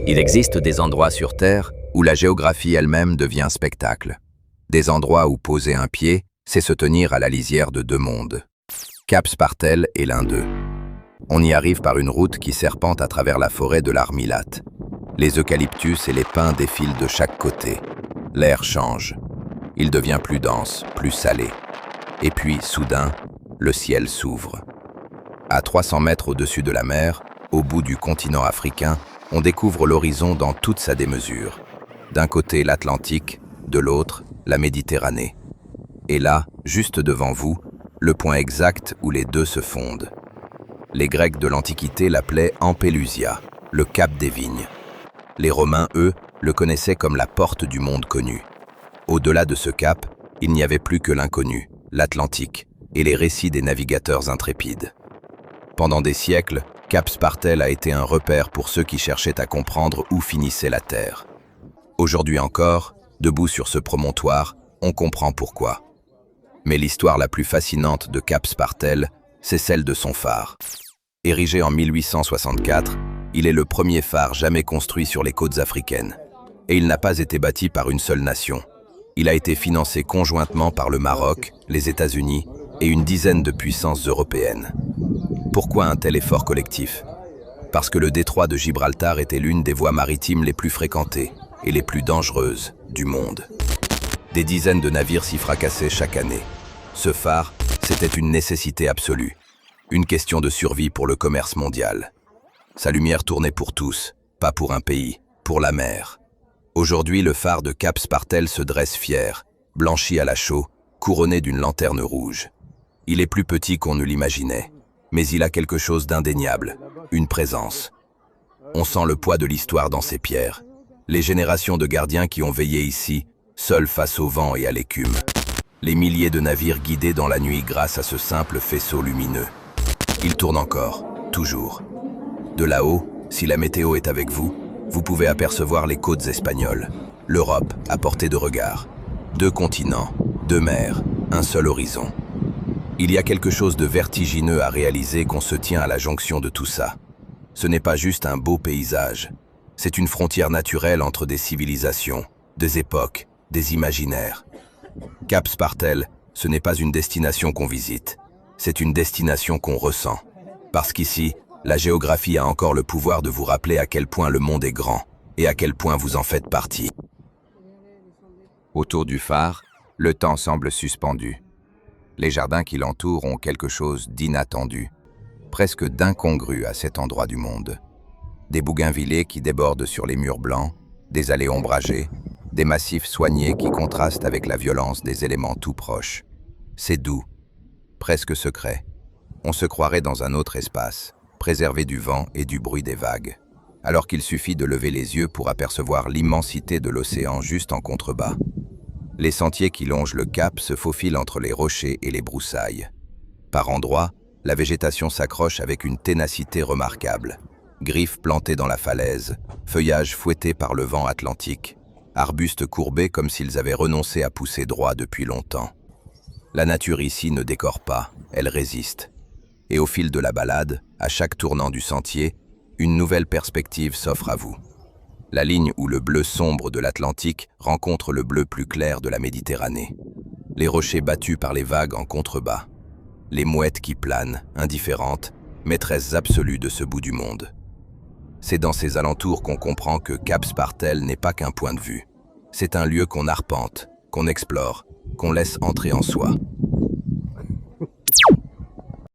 Il existe des endroits sur Terre où la géographie elle-même devient spectacle. Des endroits où poser un pied, c'est se tenir à la lisière de deux mondes. Cap Spartel est l'un d'eux. On y arrive par une route qui serpente à travers la forêt de l'Armilate. Les eucalyptus et les pins défilent de chaque côté. L'air change. Il devient plus dense, plus salé. Et puis, soudain, le ciel s'ouvre. À 300 mètres au-dessus de la mer, au bout du continent africain, on découvre l'horizon dans toute sa démesure. D'un côté l'Atlantique, de l'autre la Méditerranée. Et là, juste devant vous, le point exact où les deux se fondent. Les Grecs de l'Antiquité l'appelaient Ampélusia, le cap des vignes. Les Romains, eux, le connaissaient comme la porte du monde connu. Au-delà de ce cap, il n'y avait plus que l'inconnu, l'Atlantique, et les récits des navigateurs intrépides. Pendant des siècles, Cap Spartel a été un repère pour ceux qui cherchaient à comprendre où finissait la Terre. Aujourd'hui encore, debout sur ce promontoire, on comprend pourquoi. Mais l'histoire la plus fascinante de Cap Spartel, c'est celle de son phare. Érigé en 1864, il est le premier phare jamais construit sur les côtes africaines. Et il n'a pas été bâti par une seule nation. Il a été financé conjointement par le Maroc, les États-Unis et une dizaine de puissances européennes. Pourquoi un tel effort collectif? Parce que le détroit de Gibraltar était l'une des voies maritimes les plus fréquentées et les plus dangereuses du monde. Des dizaines de navires s'y fracassaient chaque année. Ce phare, c'était une nécessité absolue, une question de survie pour le commerce mondial. Sa lumière tournait pour tous, pas pour un pays, pour la mer. Aujourd'hui, le phare de Cap Spartel se dresse fier, blanchi à la chaux, couronné d'une lanterne rouge. Il est plus petit qu'on ne l'imaginait, mais il a quelque chose d'indéniable, une présence. On sent le poids de l'histoire dans ses pierres, les générations de gardiens qui ont veillé ici, seuls face au vent et à l'écume. Les milliers de navires guidés dans la nuit grâce à ce simple faisceau lumineux. Il tourne encore, toujours. De là-haut, si la météo est avec vous, vous pouvez apercevoir les côtes espagnoles, l'Europe à portée de regard. Deux continents, deux mers, un seul horizon. Il y a quelque chose de vertigineux à réaliser qu'on se tient à la jonction de tout ça. Ce n'est pas juste un beau paysage, c'est une frontière naturelle entre des civilisations, des époques, des imaginaires. Cap Spartel, ce n'est pas une destination qu'on visite, c'est une destination qu'on ressent. Parce qu'ici, la géographie a encore le pouvoir de vous rappeler à quel point le monde est grand et à quel point vous en faites partie. Autour du phare, le temps semble suspendu. Les jardins qui l'entourent ont quelque chose d'inattendu, presque d'incongru à cet endroit du monde. Des bougainvillées qui débordent sur les murs blancs, des allées ombragées, des massifs soignés qui contrastent avec la violence des éléments tout proches. C'est doux, presque secret. On se croirait dans un autre espace, préservé du vent et du bruit des vagues, alors qu'il suffit de lever les yeux pour apercevoir l'immensité de l'océan juste en contrebas. Les sentiers qui longent le cap se faufilent entre les rochers et les broussailles. Par endroits, la végétation s'accroche avec une ténacité remarquable. Griffes plantées dans la falaise, feuillages fouettés par le vent atlantique, arbustes courbés comme s'ils avaient renoncé à pousser droit depuis longtemps. La nature ici ne décore pas, elle résiste. Et au fil de la balade, à chaque tournant du sentier, une nouvelle perspective s'offre à vous. La ligne où le bleu sombre de l'Atlantique rencontre le bleu plus clair de la Méditerranée. Les rochers battus par les vagues en contrebas. Les mouettes qui planent, indifférentes, maîtresses absolues de ce bout du monde. C'est dans ces alentours qu'on comprend que Cap Spartel n'est pas qu'un point de vue. C'est un lieu qu'on arpente, qu'on explore, qu'on laisse entrer en soi.